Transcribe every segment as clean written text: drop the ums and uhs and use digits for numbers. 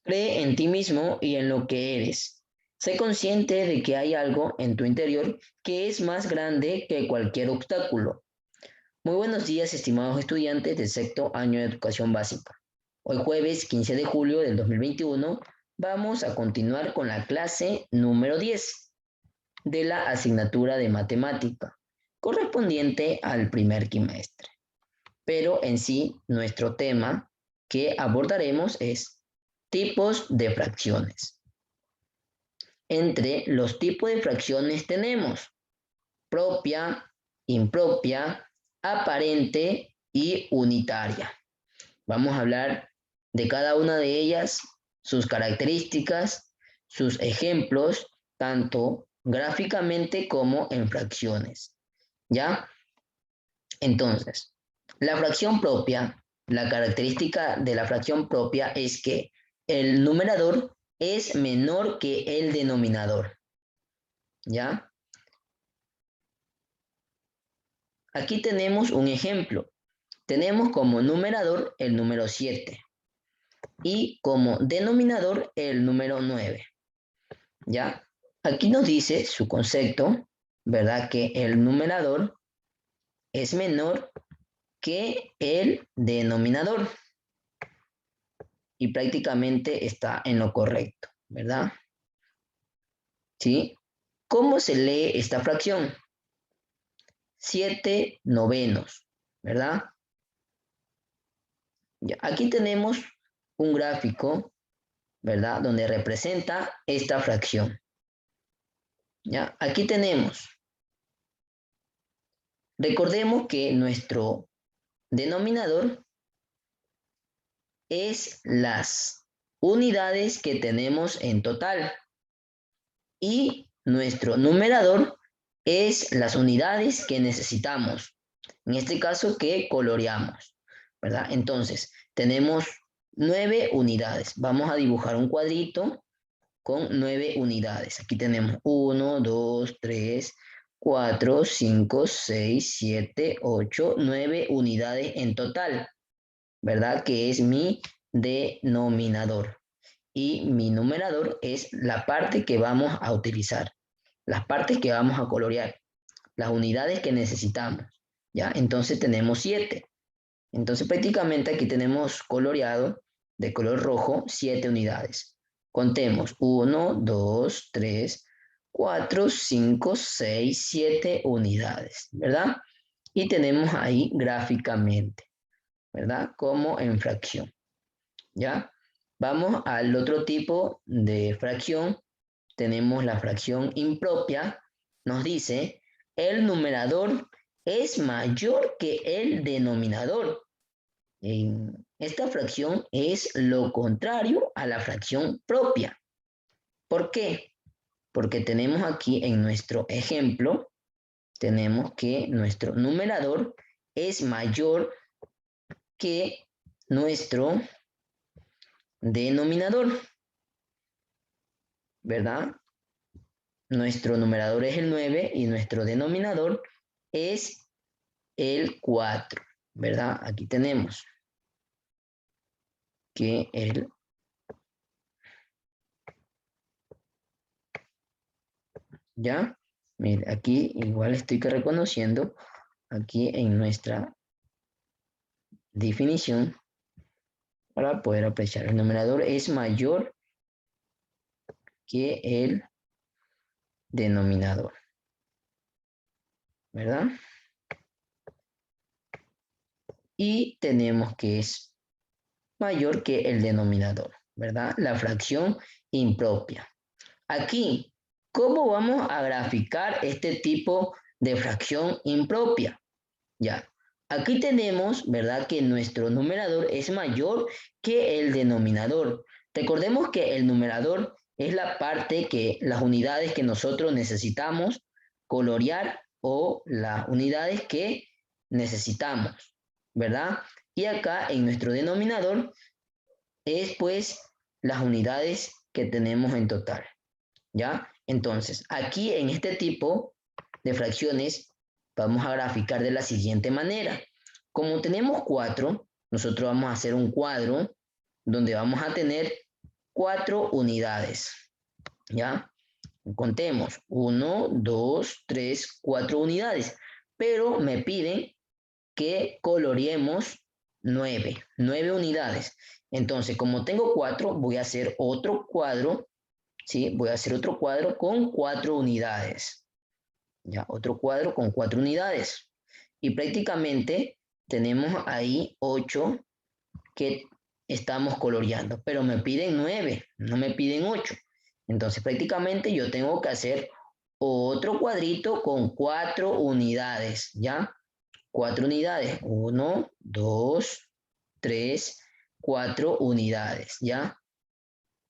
Cree en ti mismo y en lo que eres. Sé consciente de que hay algo en tu interior que es más grande que cualquier obstáculo. Muy buenos días, estimados estudiantes del sexto año de educación básica. Hoy jueves 15 de julio del 2021 vamos a continuar con la clase número 10 de la asignatura de matemática, correspondiente al primer trimestre. Pero en sí, nuestro tema que abordaremos es tipos de fracciones. Entre los tipos de fracciones tenemos propia, impropia, aparente y unitaria. Vamos a hablar de cada una de ellas, sus características, sus ejemplos, tanto gráficamente como en fracciones. ¿Ya? Entonces, la fracción propia, la característica de la fracción propia es que el numerador es menor que el denominador. ¿Ya? Aquí tenemos un ejemplo. Tenemos como numerador el número 7 y como denominador el número 9. ¿Ya? Aquí nos dice su concepto, ¿verdad? Que el numerador es menor que el denominador y prácticamente está en lo correcto, ¿verdad? ¿Sí? ¿Cómo se lee esta fracción? 7 novenos, ¿verdad? Ya, aquí tenemos un gráfico, ¿verdad? Donde representa esta fracción. ¿Ya? Aquí tenemos, recordemos que nuestro denominador es las unidades que tenemos en total y nuestro numerador es las unidades que necesitamos. En este caso que coloreamos, ¿verdad? Entonces, tenemos 9 unidades. Vamos a dibujar un cuadrito con 9 unidades. Aquí tenemos 1, 2, 3, 4, 5, 6, 7, 8, 9 unidades en total, ¿verdad? Que es mi denominador. Y mi numerador es la parte que vamos a utilizar, las partes que vamos a colorear, las unidades que necesitamos, ¿ya? Entonces tenemos 7. Entonces prácticamente aquí tenemos coloreado de color rojo 7 unidades. Contemos 1, 2, 3, 4, 5, 6, 7 unidades, ¿verdad? Y tenemos ahí gráficamente, ¿verdad? Como en fracción, ¿ya? Vamos al otro tipo de fracción. Tenemos la fracción impropia. Nos dice, el numerador es mayor que el denominador. Esta fracción es lo contrario a la fracción propia. ¿Por qué? Porque tenemos aquí en nuestro ejemplo, tenemos que nuestro numerador es mayor que nuestro denominador, ¿verdad? Nuestro numerador es el 9 y nuestro denominador es el 4, ¿verdad? Aquí tenemos que ¿ya? Mire, aquí igual estoy reconociendo, aquí en nuestra definición, para poder apreciar. El numerador es mayor que el denominador, ¿verdad? Y tenemos que es mayor que el denominador, ¿verdad? La fracción impropia. Aquí, ¿cómo vamos a graficar este tipo de fracción impropia? Ya, aquí tenemos, ¿verdad? Que nuestro numerador es mayor que el denominador. Recordemos que el numerador es la parte que las unidades que nosotros necesitamos colorear o las unidades que necesitamos, ¿verdad? Y acá en nuestro denominador es pues las unidades que tenemos en total, ¿ya? Entonces, aquí en este tipo de fracciones vamos a graficar de la siguiente manera. Como tenemos 4, nosotros vamos a hacer un cuadro donde vamos a tener 4 unidades, ¿ya? Contemos, 1, 2, 3, 4 unidades, pero me piden que coloreemos 9 unidades. Entonces, como tengo 4, voy a hacer otro cuadro, ¿sí? Voy a hacer otro cuadro con 4 unidades, ¿ya? Otro cuadro con 4 unidades. Y prácticamente tenemos ahí 8 que estamos coloreando, pero me piden 9, no me piden 8. Entonces prácticamente yo tengo que hacer otro cuadrito con 4 unidades, ¿ya? 4 unidades, 1, 2, 3, 4 unidades, ¿ya?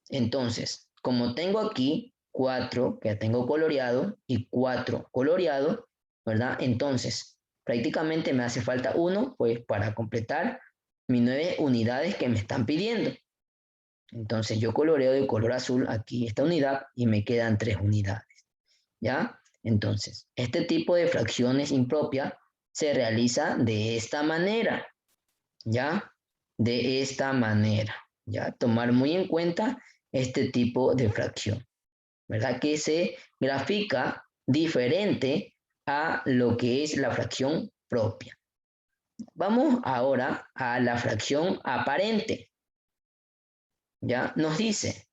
Entonces, como tengo aquí 4 que tengo coloreado y 4 coloreado, ¿verdad? Entonces, prácticamente me hace falta 1, pues, para completar mis 9 unidades que me están pidiendo. Entonces, yo coloreo de color azul aquí esta unidad y me quedan 3 unidades, ¿ya? Entonces, este tipo de fracciones impropias se realiza de esta manera, ¿ya? De esta manera, ¿ya? Tomar muy en cuenta este tipo de fracción, ¿verdad? Que se grafica diferente a lo que es la fracción propia. Vamos ahora a la fracción aparente, ¿ya? Nos dice,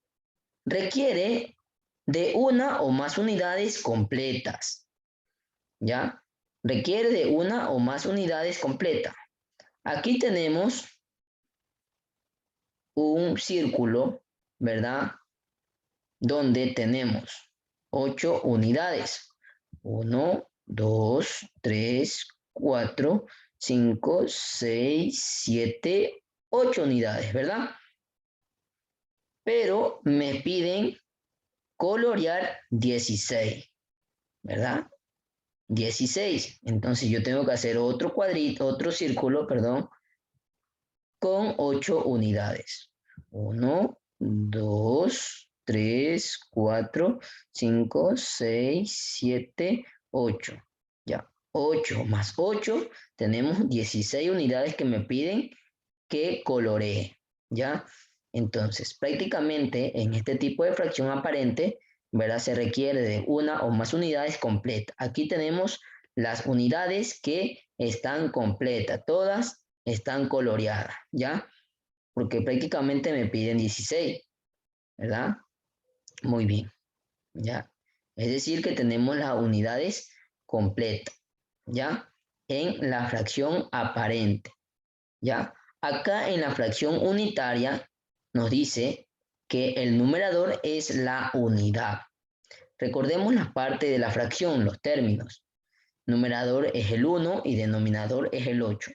requiere de una o más unidades completas, ¿ya? Requiere de una o más unidades completas. Aquí tenemos un círculo, ¿verdad? Donde tenemos 8 unidades. 1, 2, 3, 4, 5, 6, 7, 8 unidades, ¿verdad? Pero me piden colorear 16, ¿verdad? 16. Entonces yo tengo que hacer otro cuadrito, otro círculo, perdón, con 8 unidades. 1, 2, 3, 4, 5, 6, 7, 8. Ya, 8 más 8, tenemos 16 unidades que me piden que coloree. ¿Ya? Entonces, prácticamente en este tipo de fracción aparente, ¿verdad? Se requiere de una o más unidades completas. Aquí tenemos las unidades que están completas, todas están coloreadas, ¿ya? Porque prácticamente me piden 16, ¿verdad? Muy bien, ¿ya? Es decir, que tenemos las unidades completas, ¿ya? En la fracción aparente, ¿ya? Acá en la fracción unitaria nos dice que el numerador es la unidad. Recordemos la parte de la fracción, los términos. Numerador es el 1 y denominador es el 8,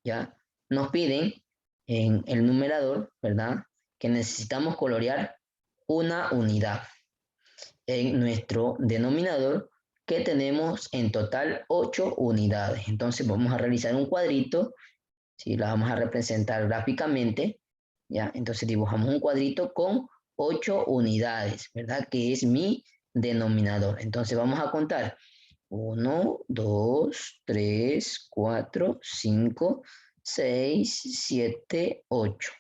¿ya? Nos piden en el numerador, ¿verdad? Que necesitamos colorear una unidad. En nuestro denominador, que tenemos en total 8 unidades. Entonces vamos a realizar un cuadrito, ¿sí? La vamos a representar gráficamente, ¿ya? Entonces dibujamos un cuadrito con 8 unidades, ¿verdad? Que es mi denominador. Entonces vamos a contar 1, 2, 3, 4, 5, 6, 7, 8.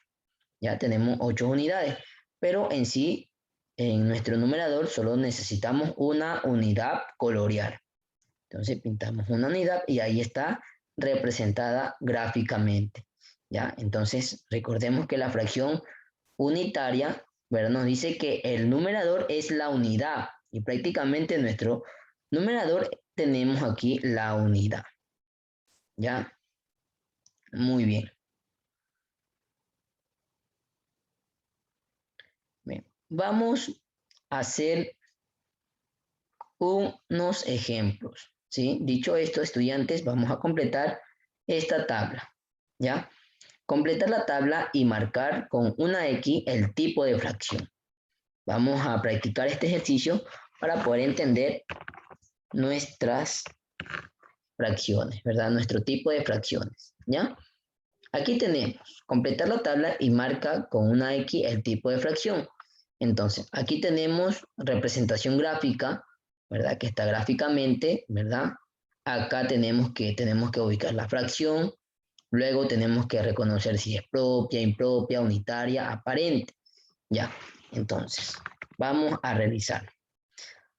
Ya tenemos 8 unidades, pero en sí, en nuestro numerador solo necesitamos una unidad colorear. Entonces pintamos una unidad y ahí está representada gráficamente. ¿Ya? Entonces recordemos que la fracción unitaria, ¿verdad? Nos dice que el numerador es la unidad y prácticamente nuestro numerador tenemos aquí la unidad. ¿Ya? Muy bien. Bien. Vamos a hacer unos ejemplos. ¿Sí? Dicho esto, estudiantes, vamos a completar esta tabla. ¿Ya? Completar la tabla y marcar con una X el tipo de fracción. Vamos a practicar este ejercicio para poder entender nuestras fracciones, ¿verdad? Nuestro tipo de fracciones, ¿ya? Aquí tenemos, completar la tabla y marca con una X el tipo de fracción. Entonces, aquí tenemos representación gráfica, ¿verdad? Que está gráficamente, ¿verdad? Acá tenemos que ubicar la fracción, luego tenemos que reconocer si es propia, impropia, unitaria, aparente. Ya, entonces, vamos a revisar.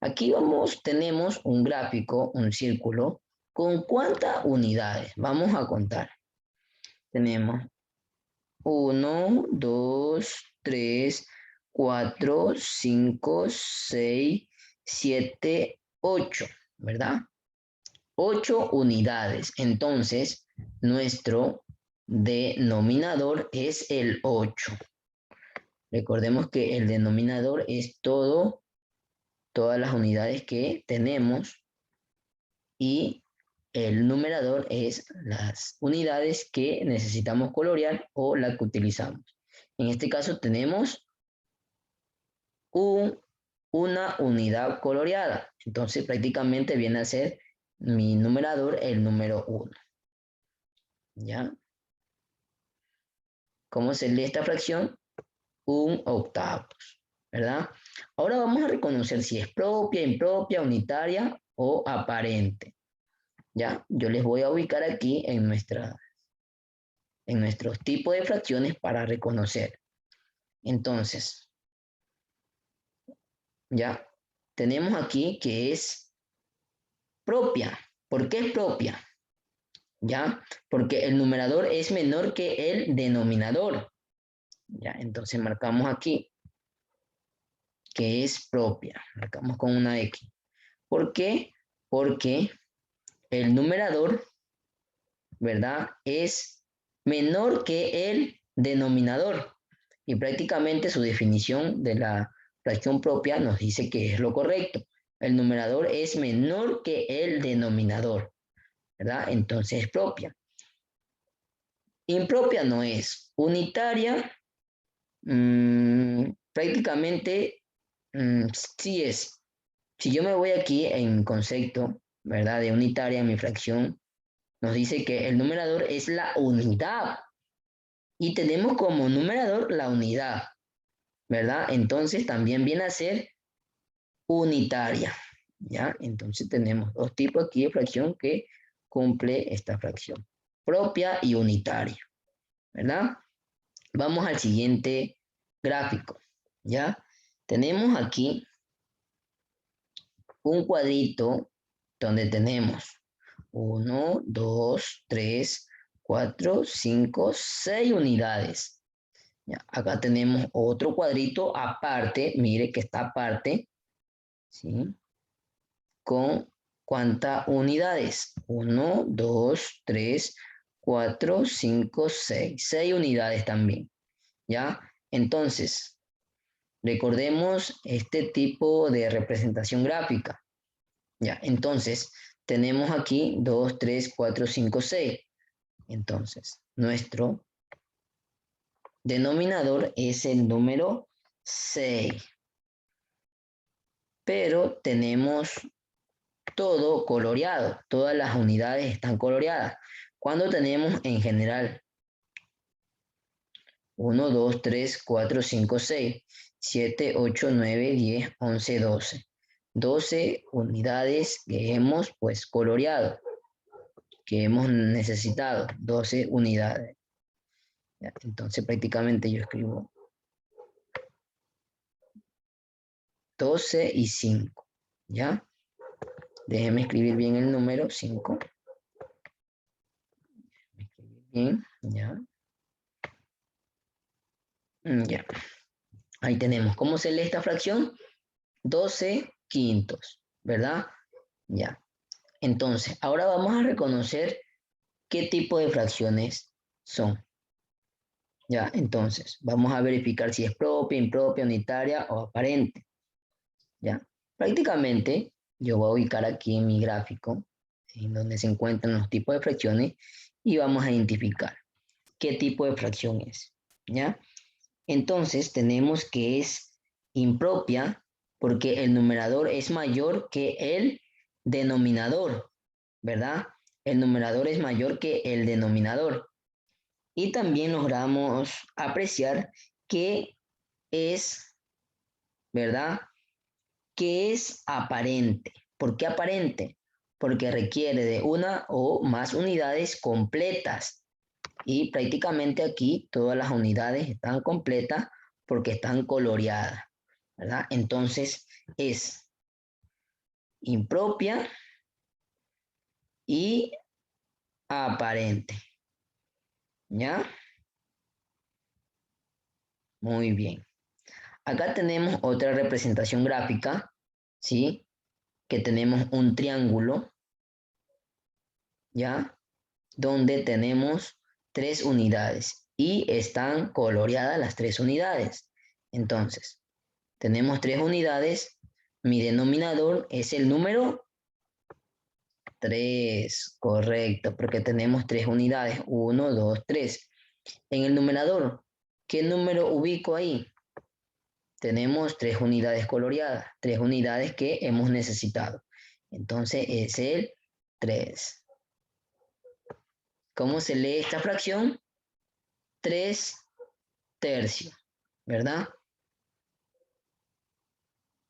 Aquí tenemos un gráfico, un círculo, con cuántas unidades. Vamos a contar. Tenemos 1, 2, 3, 4, 5, 6, 7, 8, ¿verdad? 8 unidades. Entonces, nuestro denominador es el 8. Recordemos que el denominador es todas las unidades que tenemos y el numerador es las unidades que necesitamos colorear o las que utilizamos. En este caso tenemos una unidad coloreada. Entonces prácticamente viene a ser mi numerador el número 1. ¿Ya? ¿Cómo se lee esta fracción? 1/8, ¿verdad? Ahora vamos a reconocer si es propia, impropia, unitaria o aparente. ¿Ya? Yo les voy a ubicar aquí en nuestros tipos de fracciones para reconocer. Entonces, ya tenemos aquí que es propia. ¿Por qué es propia? ¿Ya? Porque el numerador es menor que el denominador. ¿Ya? Entonces marcamos aquí que es propia. Marcamos con una X. ¿Por qué? Porque el numerador, ¿verdad? Es menor que el denominador. Y prácticamente su definición de la fracción propia nos dice que es lo correcto. El numerador es menor que el denominador, ¿verdad? Entonces es propia. Impropia no es. Unitaria, prácticamente sí es. Si yo me voy aquí en concepto, ¿verdad? De unitaria, mi fracción, nos dice que el numerador es la unidad. Y tenemos como numerador la unidad, ¿verdad? Entonces también viene a ser unitaria, ¿ya? Entonces tenemos dos tipos aquí de fracción que cumple esta fracción, propia y unitaria, ¿verdad? Vamos al siguiente gráfico, ¿ya? Tenemos aquí un cuadrito donde tenemos 1, 2, 3, 4, 5, 6 unidades. Ya, acá tenemos otro cuadrito aparte, mire que está aparte, ¿sí? Con cuántas unidades. 1, 2, 3, 4, 5, 6. 6 unidades también, ¿ya? Entonces, recordemos este tipo de representación gráfica, ¿ya? Entonces, tenemos aquí 2, 3, 4, 5, 6. Entonces, nuestro denominador es el número 6. Pero tenemos todo coloreado, todas las unidades están coloreadas. Cuando tenemos en general 1, 2, 3, 4, 5, 6, 7, 8, 9, 10, 11, 12. 12 unidades que hemos pues coloreado, que hemos necesitado, 12 unidades. ¿Ya? Entonces prácticamente yo escribo 12 y 5, ¿ya? Déjeme escribir bien el número 5. Bien, ¿ya? Ya. Ahí tenemos. ¿Cómo se lee esta fracción? 12 quintos, ¿verdad? Ya. Entonces, ahora vamos a reconocer qué tipo de fracciones son. Ya, entonces, vamos a verificar si es propia, impropia, unitaria o aparente. Ya. Prácticamente, yo voy a ubicar aquí en mi gráfico, en donde se encuentran los tipos de fracciones, y vamos a identificar qué tipo de fracción es. ¿Ya? Entonces, tenemos que es impropia porque el numerador es mayor que el denominador, ¿verdad? El numerador es mayor que el denominador. Y también logramos apreciar que es, ¿verdad? Que es aparente. ¿Por qué aparente? Porque requiere de una o más unidades completas. Y prácticamente aquí todas las unidades están completas porque están coloreadas, ¿verdad? Entonces es impropia y aparente, ¿ya? Muy bien. Acá tenemos otra representación gráfica, ¿sí? Que tenemos un triángulo, ¿ya? Donde tenemos 3 unidades y están coloreadas las 3 unidades. Entonces, tenemos 3 unidades. Mi denominador es el número 3, correcto, porque tenemos 3 unidades, 1, 2, 3. En el numerador, ¿qué número ubico ahí? Tenemos 3 unidades coloreadas, 3 unidades que hemos necesitado. Entonces es el 3. ¿Cómo se lee esta fracción? 3/3, ¿verdad?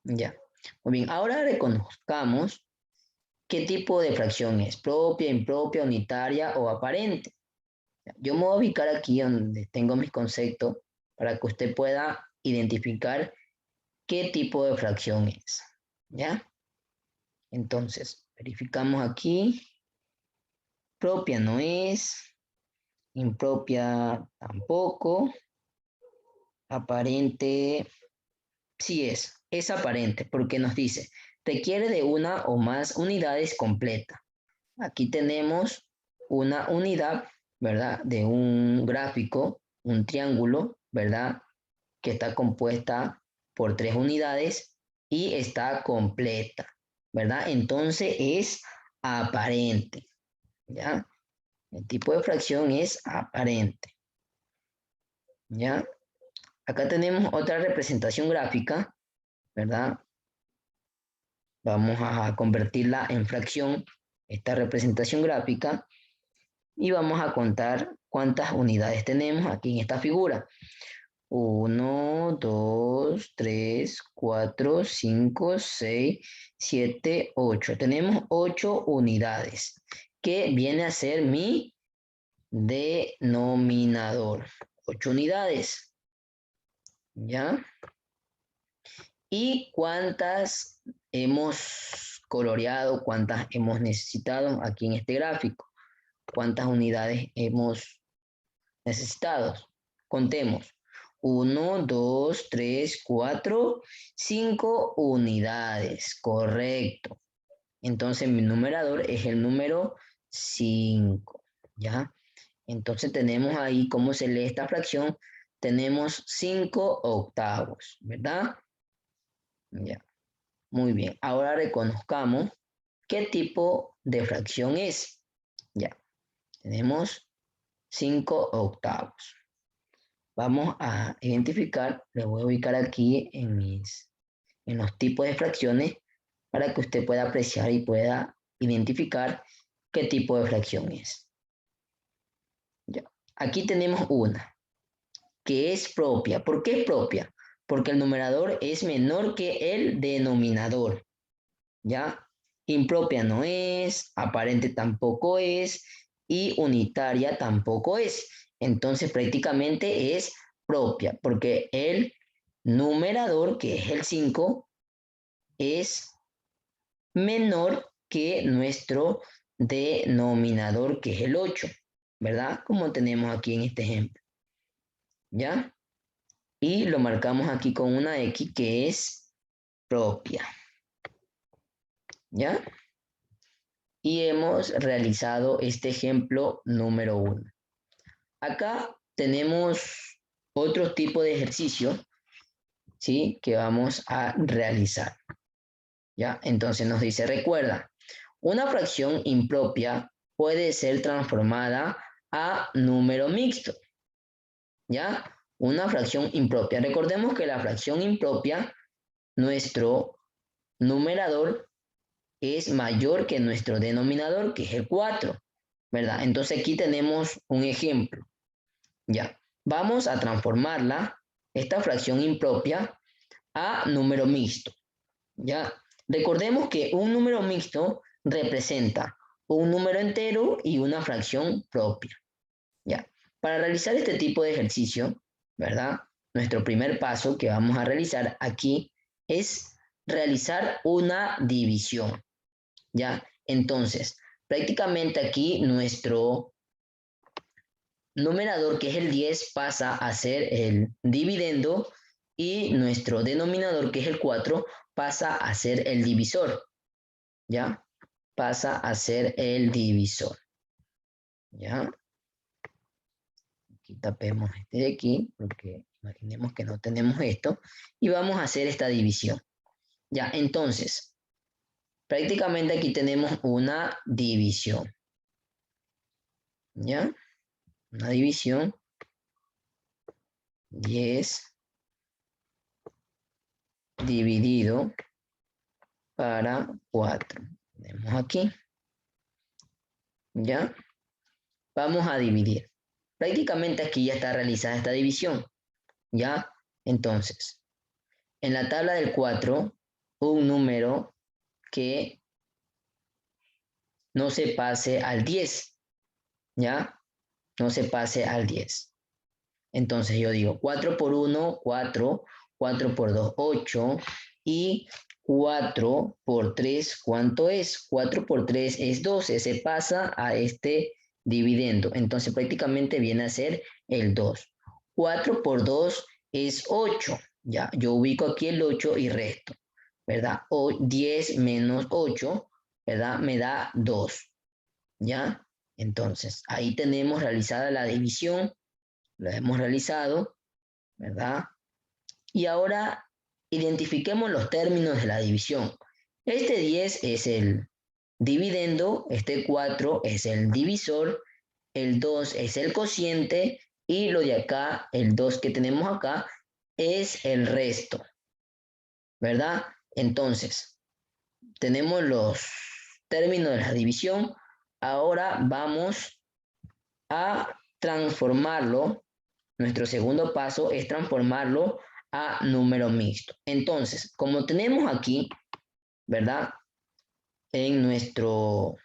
Ya. Muy bien, ahora reconozcamos qué tipo de fracción es, propia, impropia, unitaria o aparente. Yo me voy a ubicar aquí donde tengo mis conceptos para que usted pueda identificar qué tipo de fracción es, ¿ya? Entonces, verificamos aquí, propia no es, impropia tampoco, aparente sí es aparente porque nos dice, requiere de una o más unidades completas. Aquí tenemos una unidad, ¿verdad? De un gráfico, un triángulo, ¿verdad? Que está compuesta por 3 unidades y está completa, ¿verdad? Entonces es aparente, ¿ya? El tipo de fracción es aparente, ¿ya? Acá tenemos otra representación gráfica, ¿verdad? Vamos a convertirla en fracción, esta representación gráfica, y vamos a contar cuántas unidades tenemos aquí en esta figura. 1, 2, 3, 4, 5, 6, 7, 8. Tenemos 8 unidades, que viene a ser mi denominador. 8 unidades, ¿ya? ¿Y cuántas hemos coloreado, cuántas hemos necesitado aquí en este gráfico? ¿Cuántas unidades hemos necesitado? Contemos. 1, 2, 3, 4, 5 unidades. Correcto. Entonces mi numerador es el número 5. ¿Ya? Entonces tenemos ahí cómo se lee esta fracción. Tenemos 5 octavos, ¿verdad? Ya. Muy bien. Ahora reconozcamos qué tipo de fracción es. Ya. Tenemos 5 octavos. Vamos a identificar, les voy a ubicar aquí en los tipos de fracciones para que usted pueda apreciar y pueda identificar qué tipo de fracción es. Ya. Aquí tenemos una, que es propia. ¿Por qué es propia? Porque el numerador es menor que el denominador. ¿Ya? Impropia no es, aparente tampoco es y unitaria tampoco es. Entonces prácticamente es propia, porque el numerador, que es el 5, es menor que nuestro denominador, que es el 8, ¿verdad? Como tenemos aquí en este ejemplo, ¿ya? Y lo marcamos aquí con una X que es propia, ¿ya? Y hemos realizado este ejemplo número 1. Acá tenemos otro tipo de ejercicio, ¿sí? Que vamos a realizar, ¿ya? Entonces nos dice, recuerda, una fracción impropia puede ser transformada a número mixto, ¿ya? Una fracción impropia. Recordemos que la fracción impropia, nuestro numerador es mayor que nuestro denominador, que es el 4, ¿verdad? Entonces aquí tenemos un ejemplo, ¿ya? Vamos a transformarla, esta fracción impropia, a número mixto, ¿ya? Recordemos que un número mixto representa un número entero y una fracción propia, ¿ya? Para realizar este tipo de ejercicio, ¿verdad? nuestro primer paso que vamos a realizar aquí es realizar una división, ¿ya? Entonces, prácticamente aquí nuestro numerador, que es el 10, pasa a ser el dividendo y nuestro denominador, que es el 4, pasa a ser el divisor, ¿ya? Pasa a ser el divisor, ¿ya? Aquí tapemos este de aquí, porque imaginemos que no tenemos esto, y vamos a hacer esta división. Ya, entonces, prácticamente aquí tenemos una división, ¿ya? Una división, 10 dividido para 4. Tenemos aquí, ¿ya? Vamos a dividir. Prácticamente aquí ya está realizada esta división, ¿ya? Entonces, en la tabla del 4, un número que no se pase al 10, ¿ya? No se pase al 10. Entonces yo digo 4 por 1, 4, 4 por 2, 8 y 4 por 3, ¿cuánto es? 4 por 3 es 12, se pasa a este dividendo. Entonces prácticamente viene a ser el 2. 4 por 2 es 8, ¿ya? Yo ubico aquí el 8 y resto, ¿verdad? O 10 menos 8, ¿verdad? Me da 2, ¿ya? Entonces ahí tenemos realizada la división, lo hemos realizado, ¿verdad? Y ahora identifiquemos los términos de la división. Este 10 es el dividendo, este 4 es el divisor, el 2 es el cociente y lo de acá, el 2 que tenemos acá, es el resto, ¿verdad? Entonces, tenemos los términos de la división. Ahora vamos a transformarlo. Nuestro segundo paso es transformarlo a número mixto. Entonces, como tenemos aquí, ¿verdad? En nuestro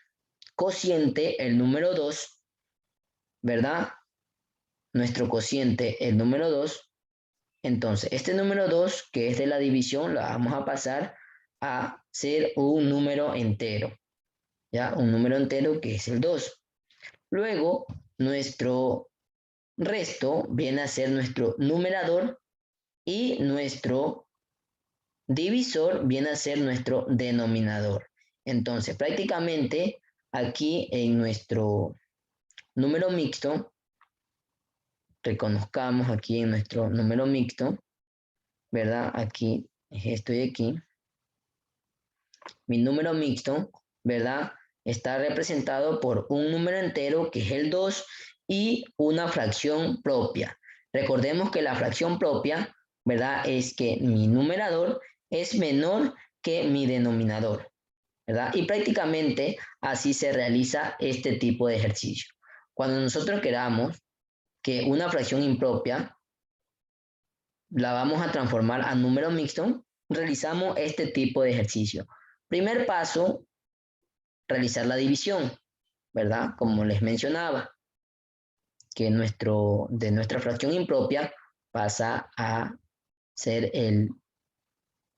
cociente el número 2, ¿verdad? Nuestro cociente el número 2. Entonces, este número 2, que es de la división, lo vamos a pasar a ser un número entero, ¿ya? Un número entero que es el 2. Luego, nuestro resto viene a ser nuestro numerador y nuestro divisor viene a ser nuestro denominador. Entonces, prácticamente aquí en nuestro número mixto, reconozcamos aquí en nuestro número mixto, ¿verdad? Aquí estoy aquí. Mi número mixto, ¿verdad? Está representado por un número entero que es el 2 y una fracción propia. Recordemos que la fracción propia, ¿verdad? Es que mi numerador es menor que mi denominador, ¿verdad? Y prácticamente así se realiza este tipo de ejercicio. Cuando nosotros queramos que una fracción impropia la vamos a transformar a número mixto, realizamos este tipo de ejercicio. Primer paso, realizar la división, ¿verdad? Como les mencionaba, que de nuestra fracción impropia pasa a ser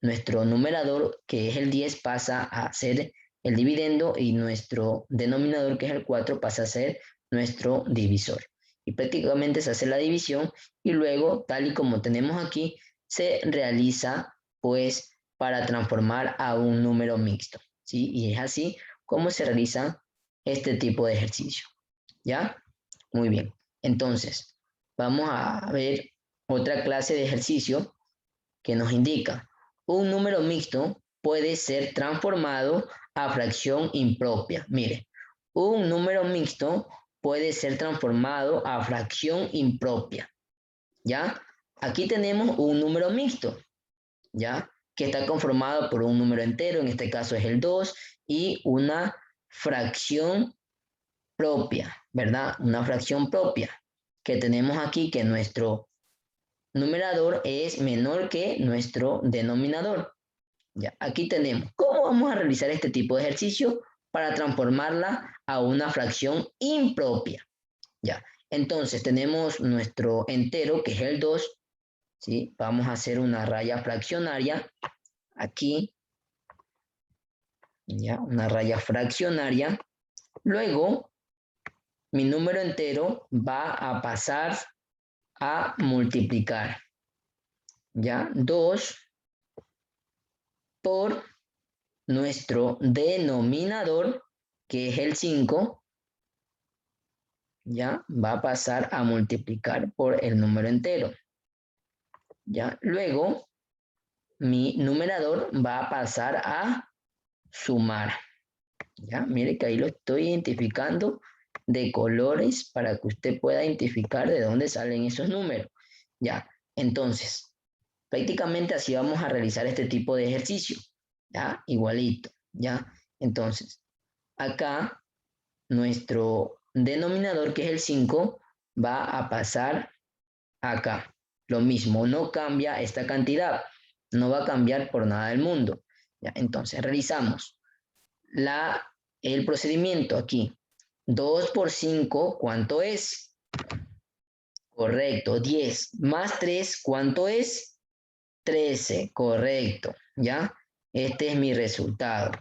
nuestro numerador, que es el 10, pasa a ser el dividendo y nuestro denominador, que es el 4, pasa a ser nuestro divisor. Y prácticamente se hace la división y luego, tal y como tenemos aquí, se realiza pues para transformar a un número mixto, ¿sí? Y es así como se realiza este tipo de ejercicio, ¿ya? Muy bien. Entonces, vamos a ver otra clase de ejercicio que nos indica un número mixto puede ser transformado a fracción impropia. Mire, un número mixto puede ser transformado a fracción impropia. ¿Ya? Aquí tenemos un número mixto, ¿ya? Que está conformado por un número entero, en este caso es el 2, y una fracción propia, ¿verdad? Una fracción propia que tenemos aquí que nuestro numerador es menor que nuestro denominador. Ya, aquí tenemos. ¿Cómo vamos a realizar este tipo de ejercicio para transformarla a una fracción impropia? Ya, entonces tenemos nuestro entero, que es el 2, ¿sí? Vamos a hacer una raya fraccionaria aquí, ¿ya? Una raya fraccionaria. Luego, mi número entero va a pasar a multiplicar, ¿ya? 2 por nuestro denominador, que es el 5, ¿ya? Va a pasar a multiplicar por el número entero, ¿ya? Luego, mi numerador va a pasar a sumar, ¿ya? Mire que ahí lo estoy identificando de colores para que usted pueda identificar de dónde salen esos números, ¿ya? Entonces, prácticamente así vamos a realizar este tipo de ejercicio, ¿ya? Igualito, ¿ya? Entonces, acá nuestro denominador, que es el 5, va a pasar acá. Lo mismo, no cambia esta cantidad, no va a cambiar por nada del mundo, ¿ya? Entonces, realizamos el procedimiento aquí. 2 por 5, ¿cuánto es? Correcto, 10. Más 3, ¿cuánto es? 13, correcto, ¿ya? Este es mi resultado,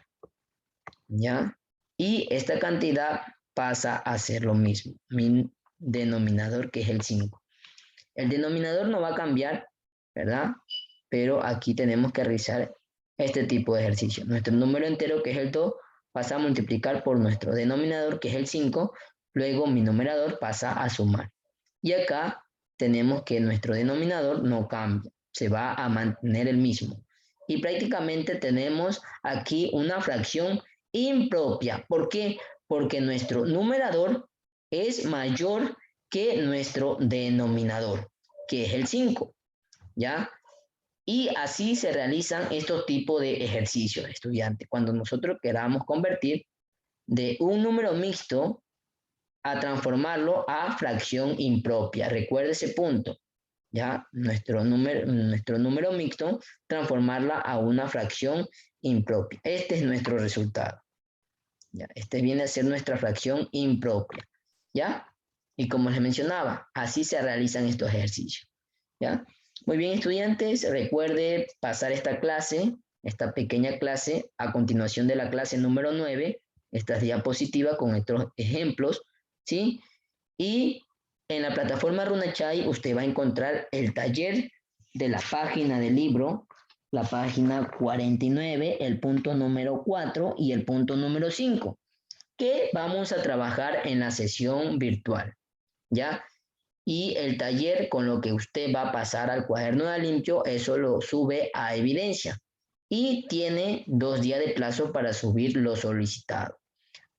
¿ya? Y esta cantidad pasa a ser lo mismo, mi denominador, que es el 5. El denominador no va a cambiar, ¿verdad? Pero aquí tenemos que realizar este tipo de ejercicio. Nuestro número entero, que es el 2, pasa a multiplicar por nuestro denominador, que es el 5. Luego mi numerador pasa a sumar. Y acá tenemos que nuestro denominador no cambia, se va a mantener el mismo. Y prácticamente tenemos aquí una fracción impropia. ¿Por qué? Porque nuestro numerador es mayor que nuestro denominador, que es el 5, ¿ya? Y así se realizan estos tipos de ejercicios, estudiantes, cuando nosotros queramos convertir de un número mixto a transformarlo a fracción impropia. Recuerde ese punto, ¿ya? Nuestro número mixto, transformarla a una fracción impropia. Este es nuestro resultado, ¿ya? Este viene a ser nuestra fracción impropia, ¿ya? Y como les mencionaba, así se realizan estos ejercicios, ¿ya? Muy bien, estudiantes, recuerde pasar esta clase, esta pequeña clase, a continuación de la clase número 9, estas diapositivas con estos ejemplos, ¿sí? Y en la plataforma Runachai usted va a encontrar el taller de la página del libro, la página 49, el punto número 4 y el punto número 5, que vamos a trabajar en la sesión virtual, ¿ya? Y el taller con lo que usted va a pasar al cuaderno de limpio, eso lo sube a evidencia. Y tiene 2 días de plazo para subir lo solicitado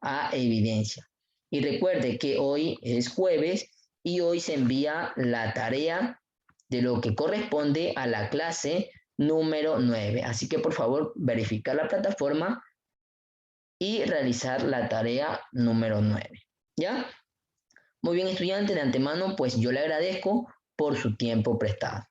a evidencia. Y recuerde que hoy es jueves y hoy se envía la tarea de lo que corresponde a la clase número 9. Así que por favor verificar la plataforma y realizar la tarea número 9. ¿Ya? Muy bien, estudiante, de antemano, pues yo le agradezco por su tiempo prestado.